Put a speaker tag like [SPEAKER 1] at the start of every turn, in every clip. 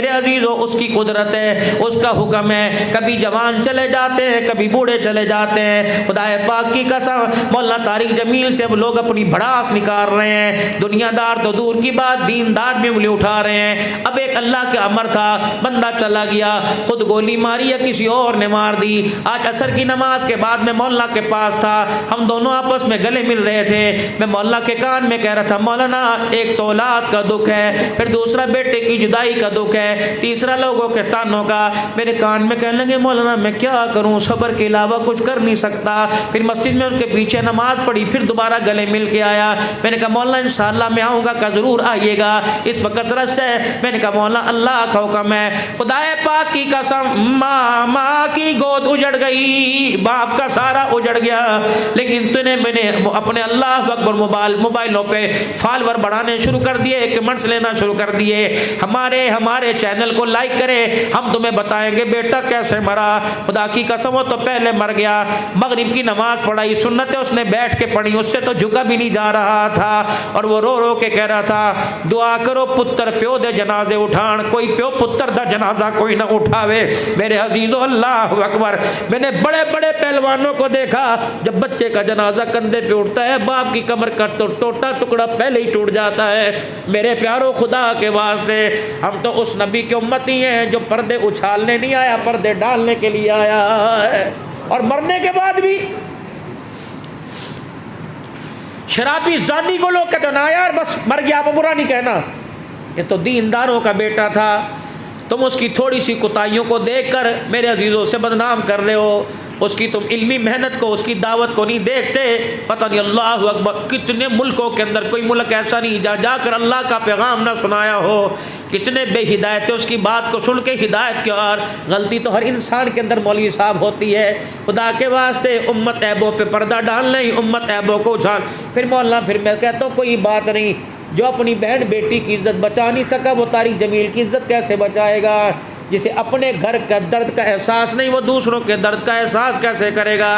[SPEAKER 1] अजीजों उसकी कुदरत है, उसका हुक्म है। कभी जवान चले जाते हैं, कभी बूढ़े चले जाते हैं। खुदाए पाक की कसम, मौलाना तारिक जमील से अब लोग अपनी भड़ास निकाल रहे हैं। दुनियादार तो दूर की बात, दीनदार भी उंगली उठा रहे हैं। अब एक अल्लाह का अमर था, बंदा चला गया, खुद गोली मारी या किसी और ने मार दी। आज असर की नमाज के बाद मैं मौलाना के पास था, हम दोनों आपस में गले मिल रहे थे। मैं मौलाना के कान में कह रहा था, मौलाना एक तो औलाद का दुख है, फिर दूसरा बेटे की जुदाई का दुख है, तीसरा लोगों के तानों का। मेरे कान में कहने लगे, मौलाना मैं क्या करूं, सब्र के अलावा कुछ कर नहीं सकता। फिर मस्जिद में उनके पीछे नमाज पढ़ी, फिर दोबारा गले मिल के आया। मैंने कहा मौलाना इंशाअल्लाह मैं आऊँगा का ज़रूर आइएगा, इस वक्त रस है। मैंने कहा मौलाना अल्लाह का हुक्म है। खुदाए पाक की कसम, माँ की गोद उजड़ गई, बाप का सारा उजड़ गया, लेकिन तूने मैंने अपने अल्लाह अकबर मोबाइलों पे फॉलोअर बढ़ाने शुरू कर दिए, कमेंट्स लेना शुरू कर दिए। हमारे चैनल को लाइक करें, हम तुम्हें बताएंगे बेटा कैसे मरा। खुदा की कसम वो तो पहले मर गया। मगरिब की नमाज पढ़ाई, सुन्नतें उसने बैठ के पढ़ी, उससे तो झुका भी नहीं जा रहा था। और वो रो रो के कह रहा था, दुआ करो पुत्र प्यो दे जनाजे उठान, कोई प्यो पुत्र दा जनाजा कोई ना उठावे। मेरे अजीजों अल्लाह अकबर, मैंने बड़े बड़े पहलवानों को देखा, जब बच्चे का जनाजा कंधे पे उठता है, बाप की कमर का तो टोटा टुकड़ा पहले ही टूट जाता है। मेरे प्यारों खुदा के वास्ते, हम तो उस नबी की उम्मती हैं जो पर्दे उछालने नहीं आया, पर्दे डालने के लिए आया है। और मरने के बाद भी शराबी जानी को लोग कहते ना यार बस मर गया, वो बुरा नहीं कहना, ये तो दीनदारों का बेटा था। तुम उसकी थोड़ी सी कुताहियों को देखकर मेरे अजीज़ों से बदनाम कर रहे हो, उसकी तुम इल्मी मेहनत को, उसकी दावत को नहीं देखते। पता नहीं अल्लाह अकबर कितने मुल्कों के अंदर कोई मुल्क ऐसा नहीं जा जाकर अल्लाह का पैगाम ना सुनाया हो। कितने बेहिदायत है, उसकी बात को सुन के हिदायत की। और गलती तो हर इंसान के अंदर मौलवी साहब होती है। खुदा के वास्ते उम्मत ऐबों पे पर्दा डाल नहीं, उम्मत ऐबों को उछाल। फिर मौलाना फिर मैं कहता हूँ कोई बात नहीं, जो अपनी बहन बेटी की इज़्ज़त बचा नहीं सका, वो तारिक जमील की इज़्ज़त कैसे बचाएगा। जिसे अपने घर का दर्द का एहसास नहीं, वो दूसरों के दर्द का एहसास कैसे करेगा।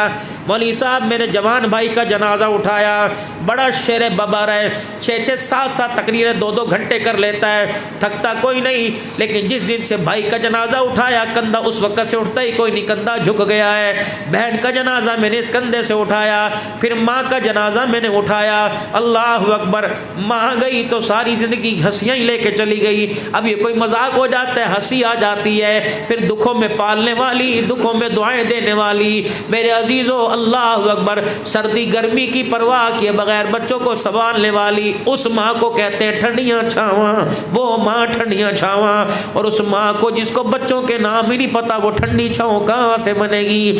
[SPEAKER 1] मौलवी साहब मेरे जवान भाई का जनाजा उठाया, बड़ा शेर बबर है, 6-6 7-7 तकरीरें 2-2 घंटे कर लेता है, थकता कोई नहीं। लेकिन जिस दिन से भाई का जनाजा उठाया, कंधा उस वक्त से उठता ही कोई नहीं, कंधा झुक गया है। बहन का जनाजा मैंने इस कंधे से उठाया, फिर माँ का जनाजा मैंने उठाया। अल्लाह अकबर, माँ गई तो सारी ज़िंदगी हंसियाँ ही लेके चली गई। अब ये कोई मजाक हो जाता है, हंसी आ जाती है। फिर दुखों में पालने वाली, दुखों में दुआएं देने वाली। मेरे अजीज़ों अल्लाह अकबर, सर्दी गर्मी की परवाह किए बगैर बच्चों को संभालने वाली, उस माँ को कहते हैं ठंडियाँ छावां। वो माँ ठंडियाँ छावां, और उस माँ को जिसको बच्चों के नाम ही नहीं पता, वो ठंडी छाँव कहाँ से बनेगी।